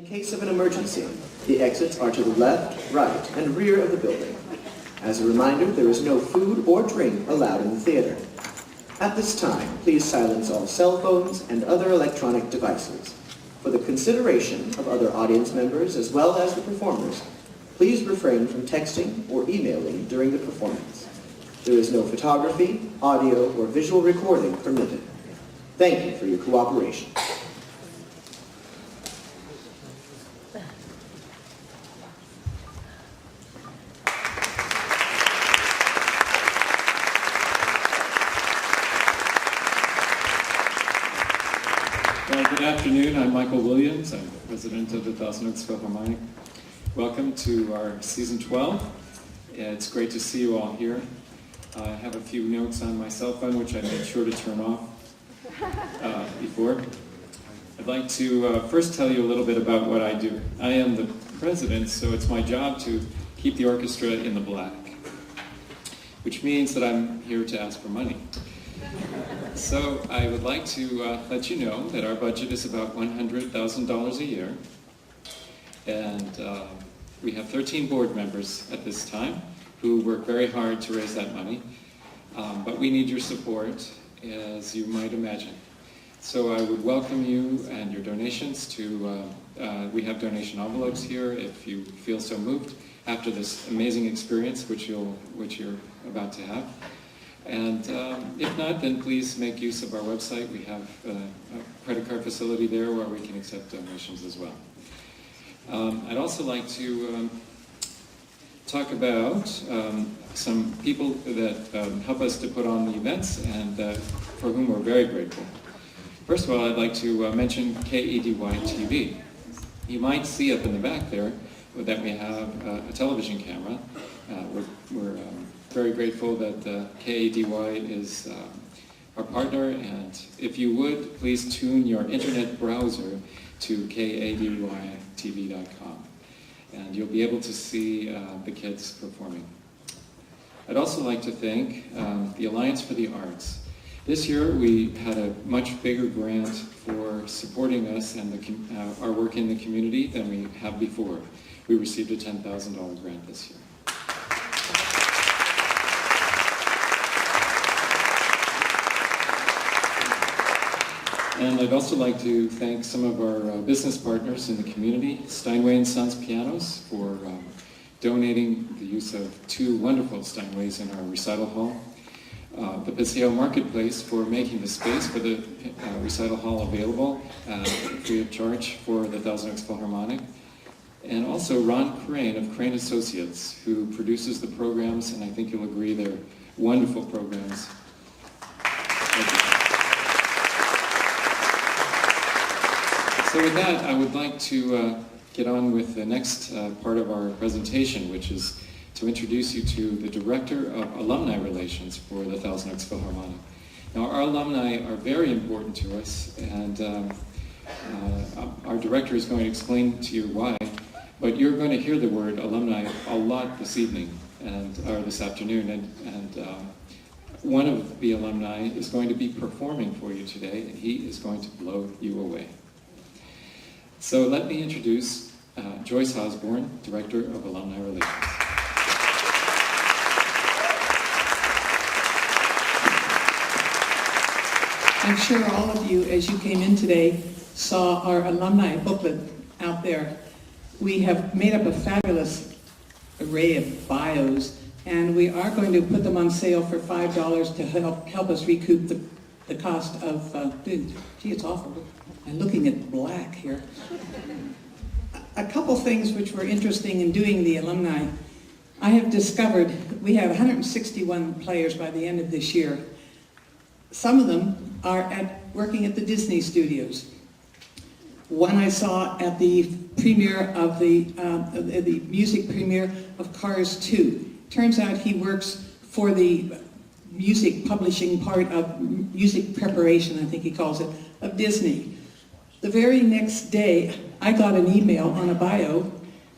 In case of an emergency, the exits are to the left, right, and rear of the building. As a reminder, there is no food or drink allowed in the theater. At this time, please silence all cell phones and other electronic devices. For the consideration of other audience members as well as the performers, please refrain from texting or emailing during the performance. There is no photography, audio, or visual recording permitted. Thank you for your cooperation. Good afternoon, I'm Michael Williams. I'm the president of the Thousand Oaks Philharmonic. Welcome to our season 12. It's great to see you all here. I have a few notes on my cell phone, which I made sure to turn off before. I'd like to first tell you a little bit about what I do. I am the president, so it's my job to keep the orchestra in the black, which means that I'm here to ask for money. So I would like to let you know that our budget is about $100,000 a year, and we have 13 board members at this time who work very hard to raise that money, but we need your support, as you might imagine. So I would welcome you and your donations to, we have donation envelopes here if you feel so moved after this amazing experience which you're about to have. And if not, then please make use of our website. We have a credit card facility there where we can accept donations as well. I'd also like to talk about some people that help us to put on the events and for whom we're very grateful. First of all, I'd like to mention KEDY TV. You might see up in the back there that we have a television camera. We're very grateful that KEDY is our partner, and if you would, please tune your internet browser to kedytv.com, and you'll be able to see the kids performing. I'd also like to thank the Alliance for the Arts. This year we had a much bigger grant for supporting us and our work in the community than we have before. We received a $10,000 grant this year. And I'd also like to thank some of our business partners in the community, Steinway & Sons Pianos, for donating the use of 2 wonderful Steinways in our recital hall. The Paseo Marketplace for making the space for the recital hall available free of charge for the Thousand Oaks Philharmonic. And also Ron Crane of Crane Associates, who produces the programs, and I think you'll agree they're wonderful programs. So with that, I would like to get on with the next part of our presentation, which is to introduce you to the Director of Alumni Relations for the Thousand Oaks Philharmonic. Now, our alumni are very important to us, and our director is going to explain to you why, but you're going to hear the word alumni a lot this evening, or this afternoon, and one of the alumni is going to be performing for you today, and he is going to blow you away. So let me introduce Joyce Osborne, Director of Alumni Relations. I'm sure all of you, as you came in today, saw our alumni booklet out there. We have made up a fabulous array of bios, and we are going to put them on sale for $5 to help us recoup the cost of, gee, it's awful. I'm looking at black here. A couple things which were interesting in doing the alumni. I have discovered we have 161 players by the end of this year. Some of them are working at the Disney studios. One I saw at the premiere of the music premiere of Cars 2. Turns out he works for the music publishing part of music preparation, I think he calls it, of Disney. The very next day, I got an email on a bio,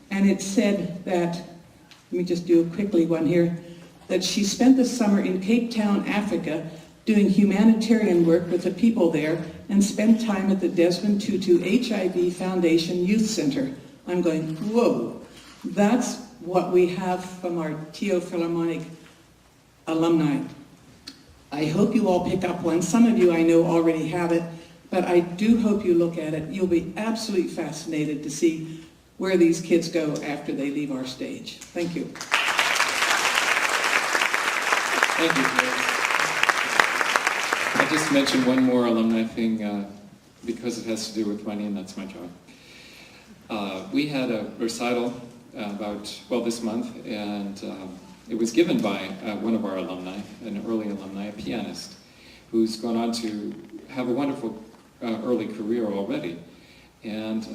and it said that, let me just do a quickly one here, that she spent the summer in Cape Town, Africa, doing humanitarian work with the people there, and spent time at the Desmond Tutu HIV Foundation Youth Center. I'm going, whoa, that's what we have from our TO Philharmonic alumni. I hope you all pick up one. Some of you I know already have it, but I do hope you look at it. You'll be absolutely fascinated to see where these kids go after they leave our stage. Thank you. Thank you, Grace. I'll just mention one more alumni thing because it has to do with money, and that's my job. We had a recital this month, and it was given by one of our alumni, an early alumni, a pianist, who's gone on to have a wonderful early career already. And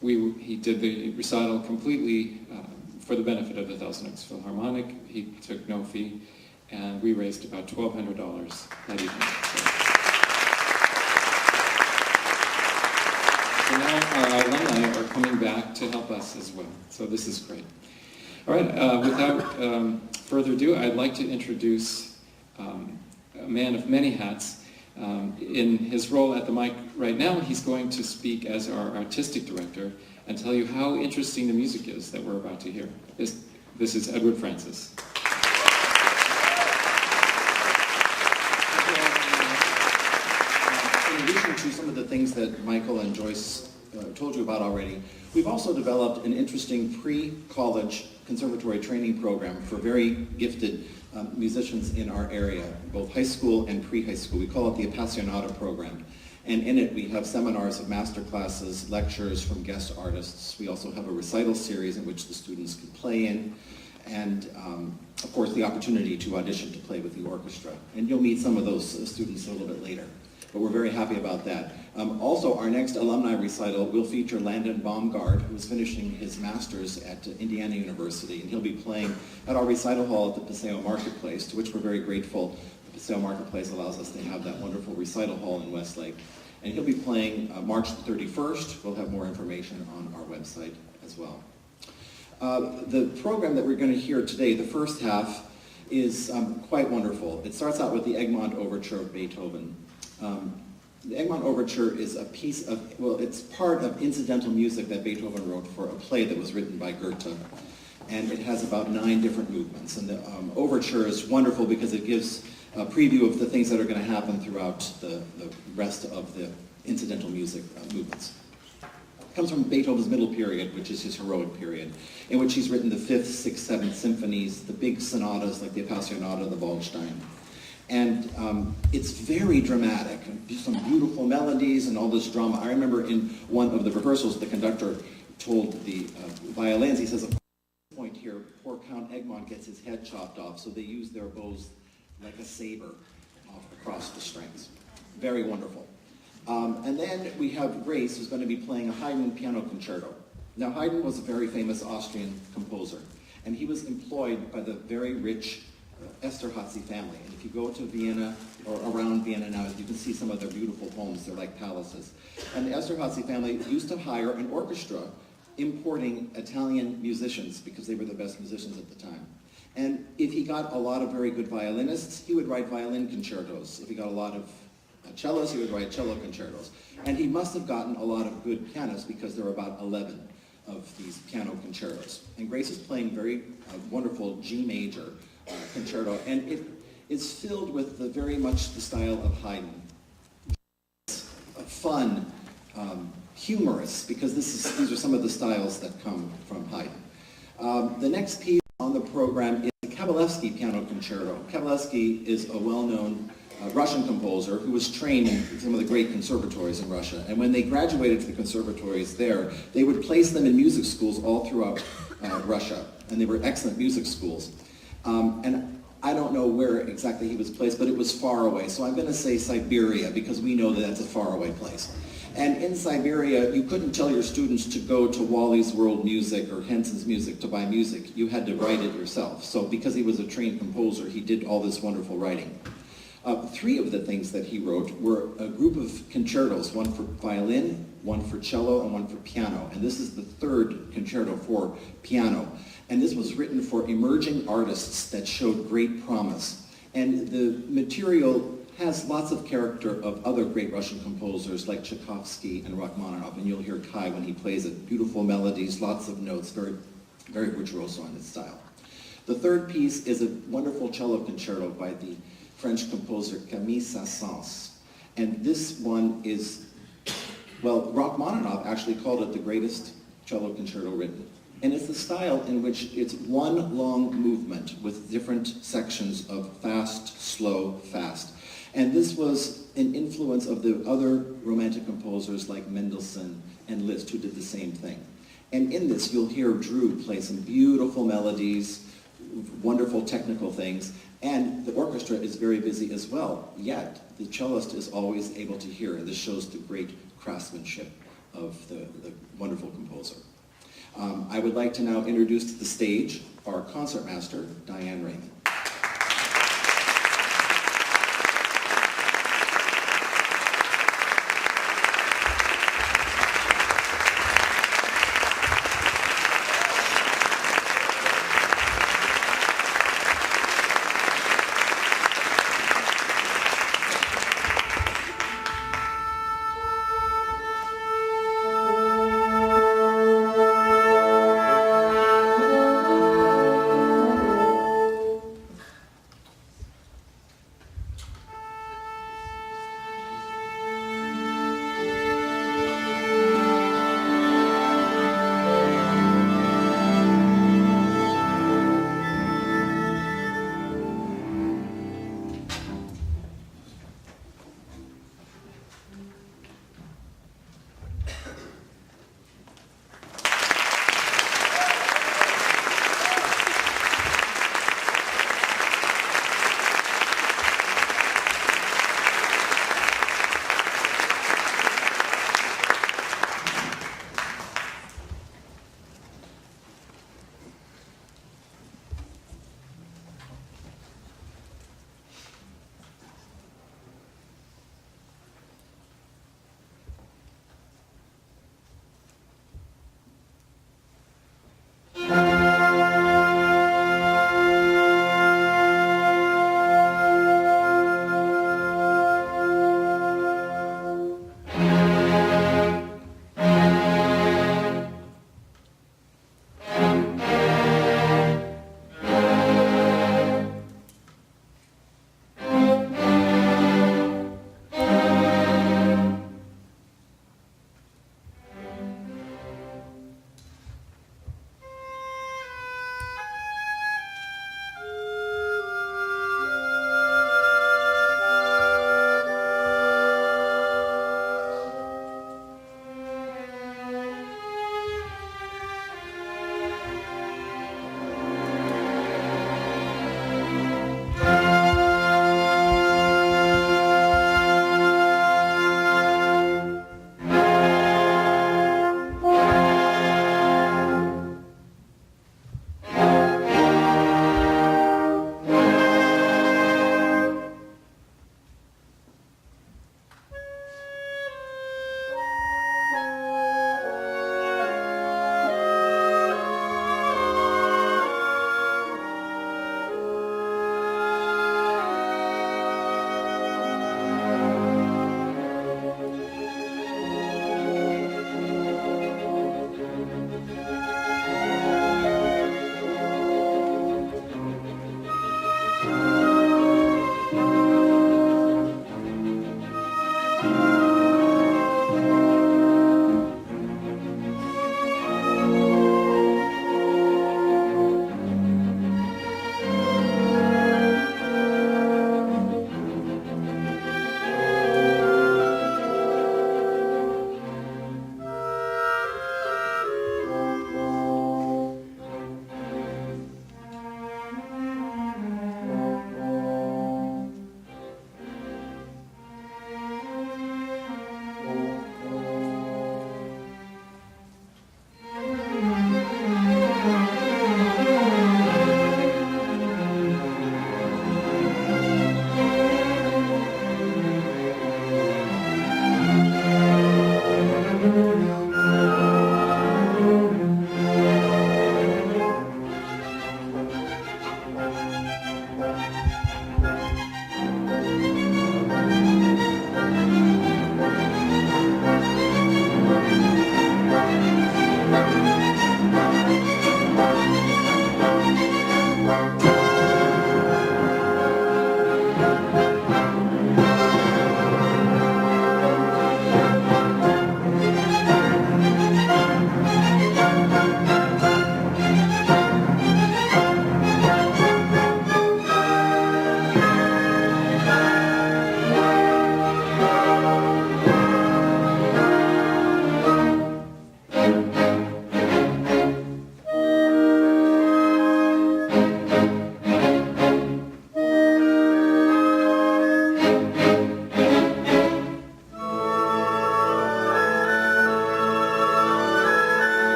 he did the recital completely for the benefit of the 120212 Philharmonic. He took no fee, and we raised about $1,200 that evening. So now our alumni are coming back to help us as well. So this is great. All right, without further ado, I'd like to introduce a man of many hats. In his role at the mic right now, he's going to speak as our artistic director and tell you how interesting the music is that we're about to hear. This is Edward Francis. In addition to some of the things that Michael and Joyce told you about already, we've also developed an interesting pre-college conservatory training program for very gifted musicians in our area, both high school and pre-high school. We call it the Appassionata program. And in it, we have seminars of master classes, lectures from guest artists. We also have a recital series in which the students can play in, and of course, the opportunity to audition to play with the orchestra. And you'll meet some of those students a little bit later. But we're very happy about that. Also, our next alumni recital will feature Landon Baumgard, who's finishing his master's at Indiana University, and he'll be playing at our recital hall at the Paseo Marketplace, to which we're very grateful. The Paseo Marketplace allows us to have that wonderful recital hall in Westlake. And he'll be playing March the 31st. We'll have more information on our website as well. The program that we're going to hear today, the first half, is quite wonderful. It starts out with the Egmont Overture of Beethoven. The Egmont Overture is a piece of, well, it's part of incidental music that Beethoven wrote for a play that was written by Goethe. And it has about 9 different movements. And the overture is wonderful because it gives a preview of the things that are going to happen throughout the rest of the incidental music movements. It comes from Beethoven's middle period, which is his heroic period, in which he's written the 5th, 6th, 7th symphonies, the big sonatas like the Appassionata, the Waldstein. And it's very dramatic, some beautiful melodies and all this drama. I remember in one of the rehearsals, the conductor told the violins, he says, at this point here, poor Count Egmont gets his head chopped off, so they use their bows like a saber across the strings. Very wonderful. And then we have Grace, who's going to be playing a Haydn piano concerto. Now, Haydn was a very famous Austrian composer, and he was employed by the very rich Esterházy family. And if you go to Vienna, or around Vienna now, you can see some of their beautiful homes. They're like palaces. And the Esterházy family used to hire an orchestra importing Italian musicians because they were the best musicians at the time. And if he got a lot of very good violinists, he would write violin concertos. If he got a lot of cellos, he would write cello concertos. And he must have gotten a lot of good pianists because there were about 11 of these piano concertos. And Grace is playing very wonderful G major concerto, and it is filled with very much the style of Haydn. Fun, humorous, because these are some of the styles that come from Haydn. The next piece on the program is the Kabalevsky Piano Concerto. Kabalevsky is a well-known Russian composer who was trained in some of the great conservatories in Russia. And when they graduated to the conservatories there, they would place them in music schools all throughout Russia. And they were excellent music schools. And I don't know where exactly he was placed, but it was far away. So I'm going to say Siberia, because we know that that's a faraway place. And in Siberia, you couldn't tell your students to go to Wally's World Music or Henson's Music to buy music. You had to write it yourself. So because he was a trained composer, he did all this wonderful writing. 3 of the things that he wrote were a group of concertos, one for violin, one for cello, and one for piano. And this is the 3rd concerto for piano. And this was written for emerging artists that showed great promise. And the material has lots of character of other great Russian composers like Tchaikovsky and Rachmaninoff, and you'll hear Kai when he plays it. Beautiful melodies, lots of notes, very, very virtuoso in its style. The third piece is a wonderful cello concerto by the French composer Camille Saint-Saëns. And this one is, well, Rachmaninoff actually called it the greatest cello concerto written. And it's the style in which it's one long movement with different sections of fast, slow, fast. And this was an influence of the other Romantic composers like Mendelssohn and Liszt, who did the same thing. And in this, you'll hear Drew play some beautiful melodies, wonderful technical things, and the orchestra is very busy as well, yet the cellist is always able to hear, and this shows the great craftsmanship of the wonderful composer. I would like to now introduce to the stage our concertmaster, Diane Raymond.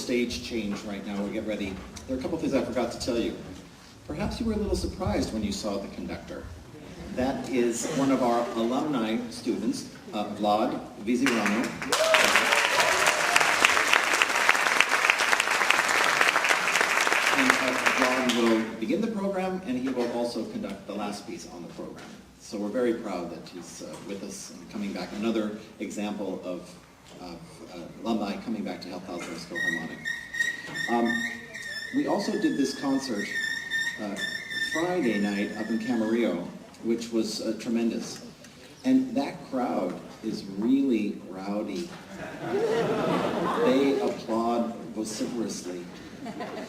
stage change right now. We get ready. There are a couple things I forgot to tell you. Perhaps you were a little surprised when you saw the conductor. That is one of our alumni students, Vlad Vizirano. And Vlad will begin the program, and he will also conduct the last piece on the program. So we're very proud that he's with us and coming back. Another example of alumni coming back to help Alzheimer's Philharmonic. We also did this concert Friday night up in Camarillo, which was tremendous. And that crowd is really rowdy. They applaud vociferously.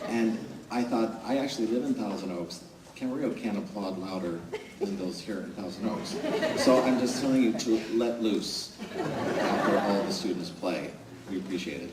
And I thought, I actually live in Thousand Oaks. Camarillo can't applaud louder than those here in Thousand Oaks. So I'm just telling you to let loose after all the students play. We appreciate it.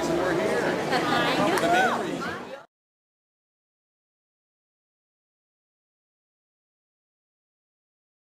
reason we're here. The main reason.